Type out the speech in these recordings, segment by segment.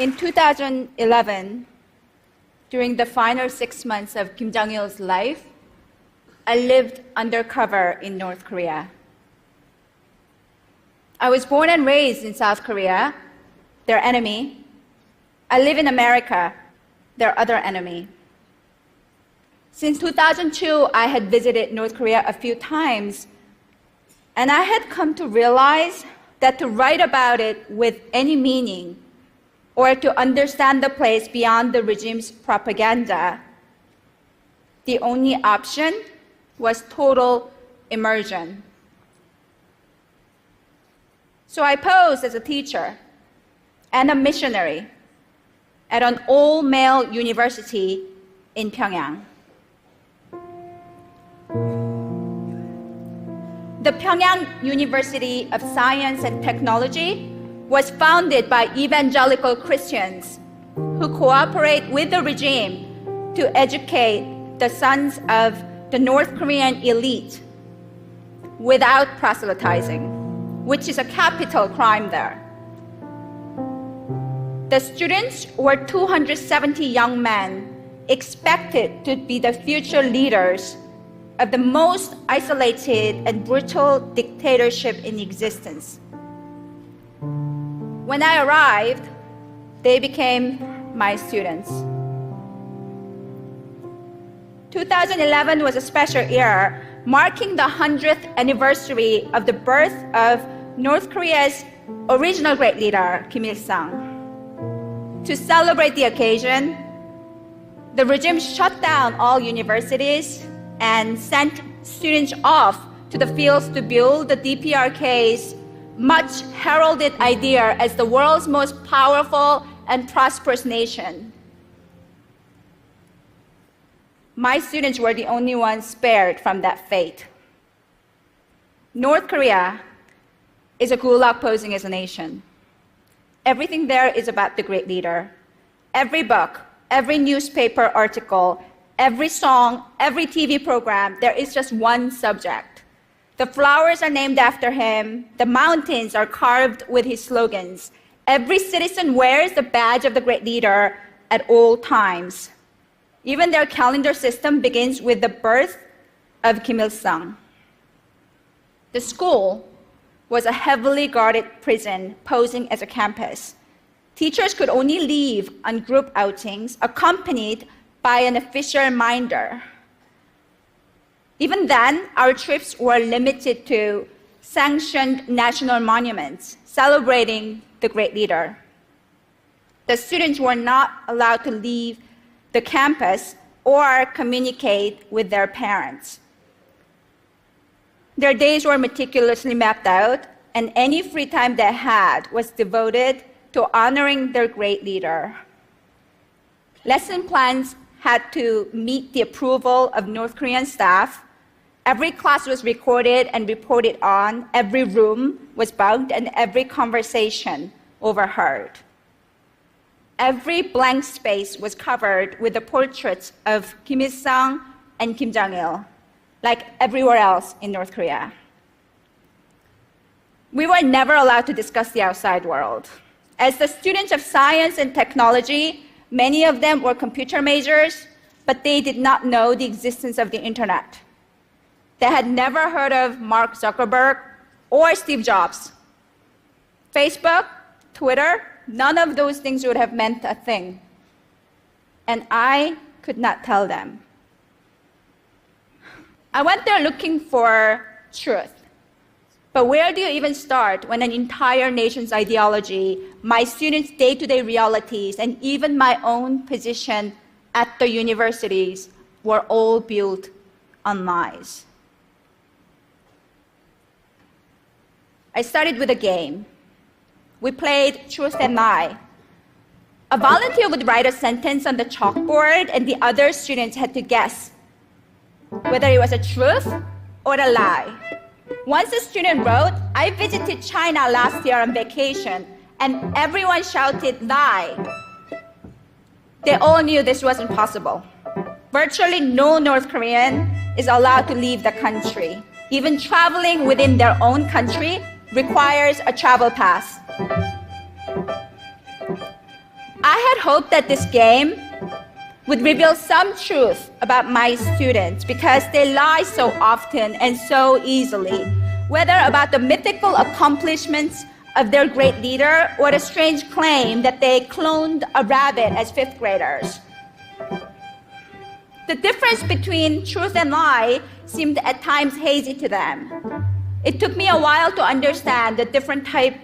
In 2011, during the final 6 months of Kim Jong-il's life, I lived undercover in North Korea. I was born and raised in South Korea, their enemy. I live in America, their other enemy. Since 2002, I had visited North Korea a few times, and I had come to realize that to write about it with any meaning, or to understand the place beyond the regime's propaganda, the only option was total immersion. So I posed as a teacher and a missionary at an all-male university in Pyongyang. The Pyongyang University of Science and Technology was founded by evangelical Christians who cooperate with the regime to educate the sons of the North Korean elite without proselytizing, which is a capital crime there. The students were 270 young men expected to be the future leaders of the most isolated and brutal dictatorship in existence. When I arrived, they became my students. 2011 was a special year, marking the 100th anniversary of the birth of North Korea's original great leader, Kim Il-sung. To celebrate the occasion, the regime shut down all universities and sent students off to the fields to build the DPRK's much heralded idea as the world's most powerful and prosperous nation. My students were the only ones spared from that fate. North Korea is a gulag posing as a nation. Everything there is about the great leader. Every book, every newspaper article, every song, every TV program, there is just one subject. The flowers are named after him. The mountains are carved with his slogans. Every citizen wears the badge of the great leader at all times. Even their calendar system begins with the birth of Kim Il-sung. The school was a heavily guarded prison posing as a campus. Teachers could only leave on group outings accompanied by an official minder. Even then, our trips were limited to sanctioned national monuments celebrating the great leader. The students were not allowed to leave the campus or communicate with their parents. Their days were meticulously mapped out, and any free time they had was devoted to honoring their great leader. Lesson plans had to meet the approval of North Korean staff. Every class was recorded and reported on, every room was bugged, and every conversation overheard. Every blank space was covered with the portraits of Kim Il-sung and Kim Jong-il, like everywhere else in North Korea. We were never allowed to discuss the outside world. As the students of science and technology, many of them were computer majors, but they did not know the existence of the internet. They had never heard of Mark Zuckerberg or Steve Jobs. Facebook, Twitter, none of those things would have meant a thing. And I could not tell them. I went there looking for truth. But where do you even start when an entire nation's ideology, my students' day-to-day realities, and even my own position at the universities were all built on lies? I started with a game. We played Truth and Lie. A volunteer would write a sentence on the chalkboard, and the other students had to guess whether it was a truth or a lie. Once a student wrote, "I visited China last year on vacation," and everyone shouted, "Lie." They all knew this wasn't possible. Virtually no North Korean is allowed to leave the country. Even traveling within their own country requires a travel pass. I had hoped that this game would reveal some truth about my students because they lie so often and so easily, whether about the mythical accomplishments of their great leader or the strange claim that they cloned a rabbit as fifth graders. The difference between truth and lie seemed at times hazy to them. It took me a while to understand the different type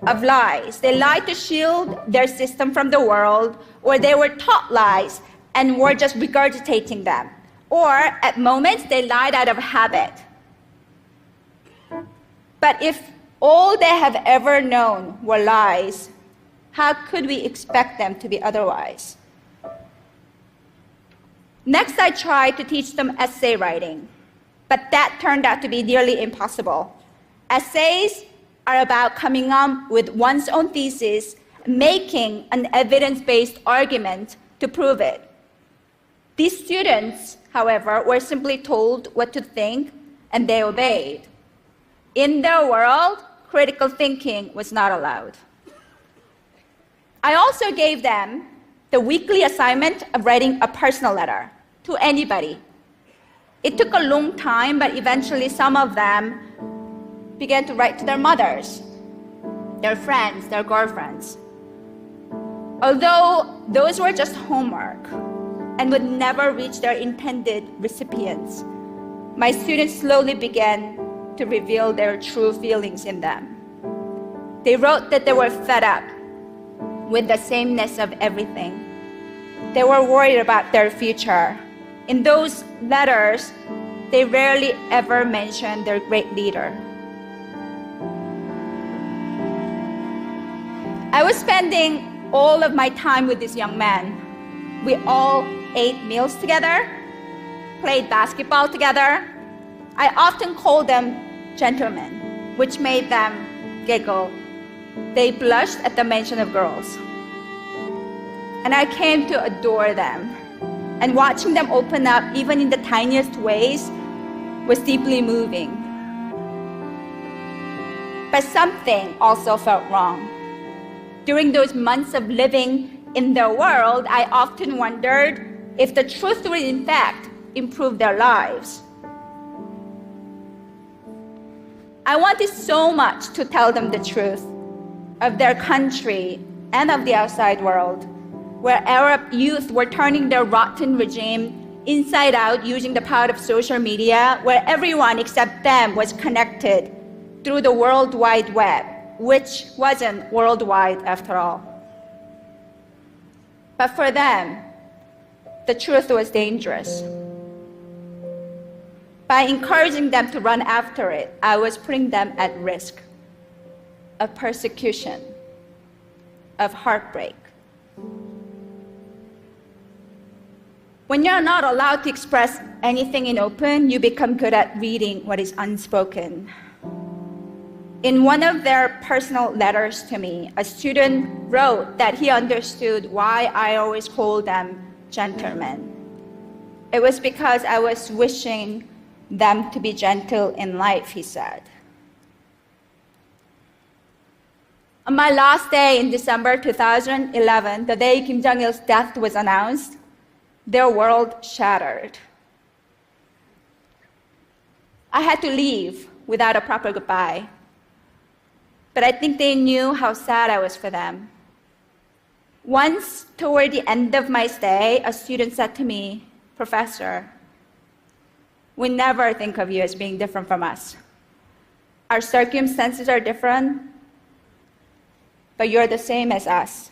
of lies. They lied to shield their system from the world, or they were taught lies and were just regurgitating them. Or at moments, they lied out of habit. But if all they have ever known were lies, how could we expect them to be otherwise? Next, I tried to teach them essay writing, but that turned out to be nearly impossible. Essays are about coming up with one's own thesis, making an evidence-based argument to prove it. These students, however, were simply told what to think, and they obeyed. In their world, critical thinking was not allowed. I also gave them the weekly assignment of writing a personal letter to anybody. It took a long time, but eventually some of them began to write to their mothers, their friends, their girlfriends. Although those were just homework and would never reach their intended recipients, my students slowly began to reveal their true feelings in them. They wrote that they were fed up with the sameness of everything. They were worried about their future. In those letters, they rarely ever mentioned their great leader. I was spending all of my time with this young man. We all ate meals together, played basketball together. I often called them gentlemen, which made them giggle. They blushed at the mention of girls. And I came to adore them. And watching them open up, even in the tiniest ways, was deeply moving. But something also felt wrong. During those months of living in their world, I often wondered if the truth would in fact improve their lives. I wanted so much to tell them the truth of their country and of the outside world, where Arab youth were turning their rotten regime inside out using the power of social media, where everyone except them was connected through the World Wide Web, which wasn't worldwide after all. But for them, the truth was dangerous. By encouraging them to run after it, I was putting them at risk of persecution, of heartbreak. When you're not allowed to express anything in open, you become good at reading what is unspoken. In one of their personal letters to me, a student wrote that he understood why I always called them gentlemen. It was because I was wishing them to be gentle in life, he said. On my last day in December 2011, the day Kim Jong-il's death was announced, their world shattered. I had to leave without a proper goodbye. But I think they knew how sad I was for them. Once, toward the end of my stay, a student said to me, "Professor, we never think of you as being different from us. Our circumstances are different, but you're the same as us.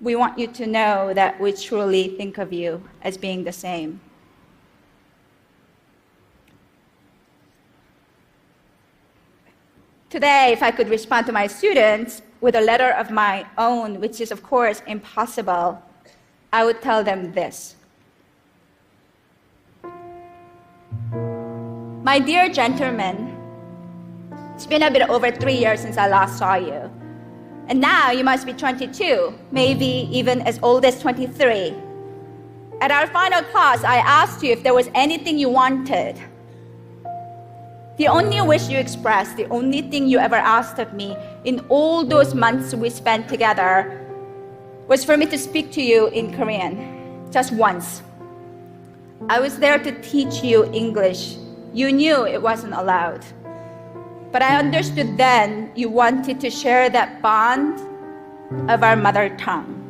We want you to know that we truly think of you as being the same." Today, if I could respond to my students with a letter of my own, which is of course impossible, I would tell them this. My dear gentlemen, it's been a bit over 3 years since I last saw you. And now you must be 22, maybe even as old as 23. At our final class, I asked you if there was anything you wanted. The only wish you expressed, the only thing you ever asked of me in all those months we spent together was for me to speak to you in Korean, just once. I was there to teach you English. You knew it wasn't allowed. But I understood then you wanted to share that bond of our mother tongue.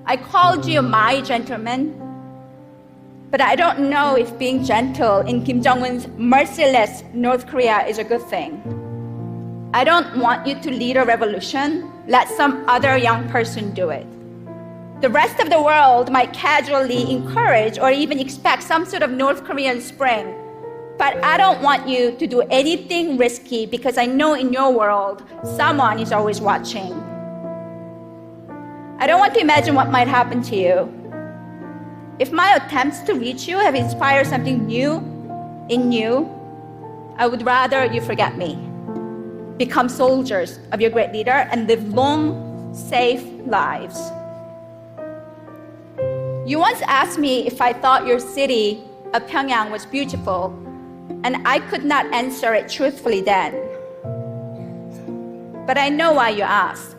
I called you my gentleman, but I don't know if being gentle in Kim Jong-un's merciless North Korea is a good thing. I don't want you to lead a revolution. Let some other young person do it. The rest of the world might casually encourage or even expect some sort of North Korean spring. But I don't want you to do anything risky because I know in your world, someone is always watching. I don't want to imagine what might happen to you. If my attempts to reach you have inspired something new in you, I would rather you forget me. Become soldiers of your great leader and live long, safe lives. You once asked me if I thought your city of Pyongyang was beautiful, and I could not answer it truthfully then. But I know why you asked.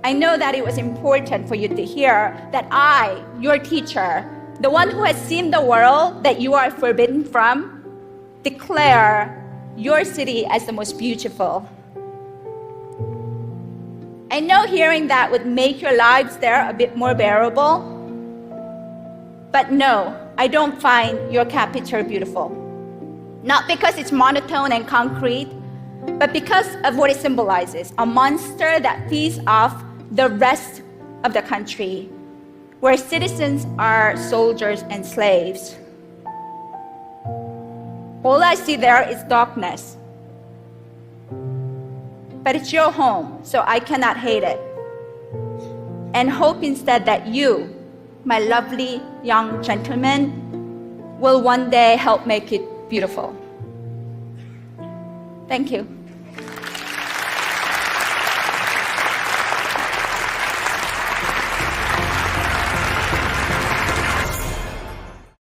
I know that it was important for you to hear that I, your teacher, the one who has seen the world that you are forbidden from, declare your city as the most beautiful. I know hearing that would make your lives there a bit more bearable. But no, I don't find your capital beautiful. Not because it's monotone and concrete, but because of what it symbolizes, a monster that feeds off the rest of the country, where citizens are soldiers and slaves. All I see there is darkness. But it's your home, so I cannot hate it. And hope instead that you, my lovely young gentleman, will one day help make it beautiful. Thank you.